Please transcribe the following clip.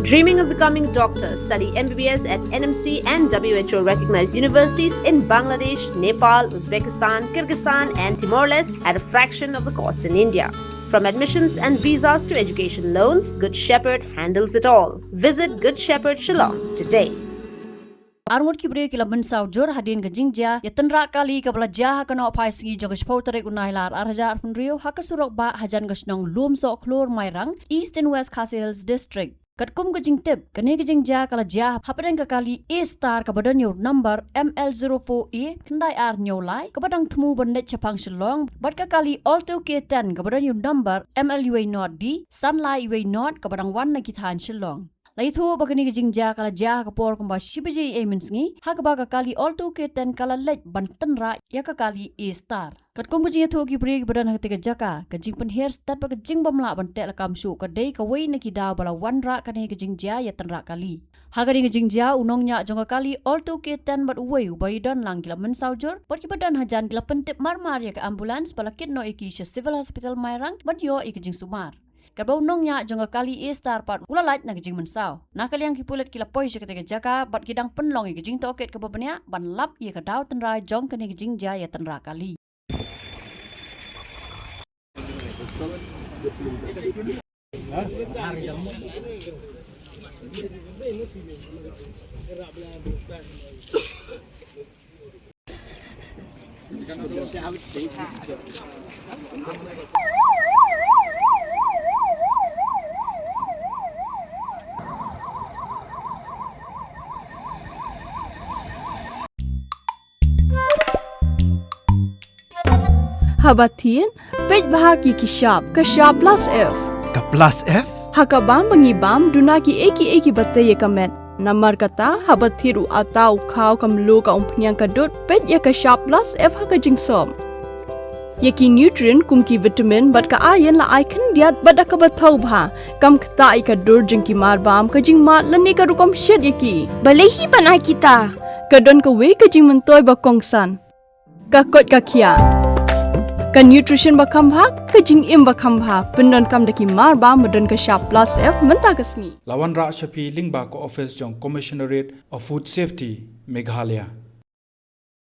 Dreaming of becoming doctor? Study MBBS at NMC and WHO recognized universities in Bangladesh, Nepal, Uzbekistan, Kyrgyzstan and Timor-Leste at a fraction of the cost in India. From admissions and visas to education loans, Good Shepherd handles it all. Visit Good Shepherd Shillong today. Armut kibre kila Mynsaw jor hadin ke Jingïatynrah kali ke belajar kena opai segi jogos pautere unailar arhajar funrio hakasurok ba Hajan Shillong Lumsohkhlur Mairang East and West Khasi Hills District. Katkum ke Jingtip kene ke Jingja kala jah Hapdeng ke kali A star ke badan yo number ML04A kendai ar nyolai ke badang temu bendet Chapang Shillong bat ke kali Alto K10 ke badan yo number MLUA not D Sunlight UA not ke badang wan na kithan Shillong. Laitho bagani ke Jingja kala jah ke por kemba shibaji minski hak baga kali Alto K10 kala lej Jingïatynrah ya ke kali A star. Kat kum bujing tho ki break badan hak tega jaka ke jing pen hair start ke jing bamla ban tek lakam su ke dei ke wei na ki daw bala wanra kan ke Jingïatynrah kali. Hagari ke Jingja unongnya jong kali Alto K10 bat wei bai don lang kila Mynsaw jor bat ki badan Hajan kila pentip marmar ya ke ambulans bala kit no iki civil hospital Mairang bat yo ik jing sumar. Kabau nongnya jong kali A star part ula light na gijing Mynsaw. Nakaliang kipulet kila poi se ketika jaka bat gidang penlong gijing toket ke babanya ban lap ye ke daw tenrai jong kene Jingïatynrah kali. Habatin, pej bahagi kishab, kashab plus F. Ka plus F? Hakabam bangibam dunaki eki bataye kamet. Namar kata habathiru atau kau kamlo ka umpnyang kadut pej ya kashab plus F haka jingsom. Yaki nutrient kumki vitamin bat ka iron la icon diat bat ka bathau bha kam kta ka dur jingki marbam ka jing mat lani ka rukom shed yaki. Balehi banai kita. Kadon ka we ka jing mentoy ba kongsan. Ka kot ka kia. Ka nutrition bakam bha ka jing im bakam bha pendon kam daki mar ba modon ka sharp plus F menta kasni Lawan ra shapi lingba ko office jong commissionerate of food safety Meghalaya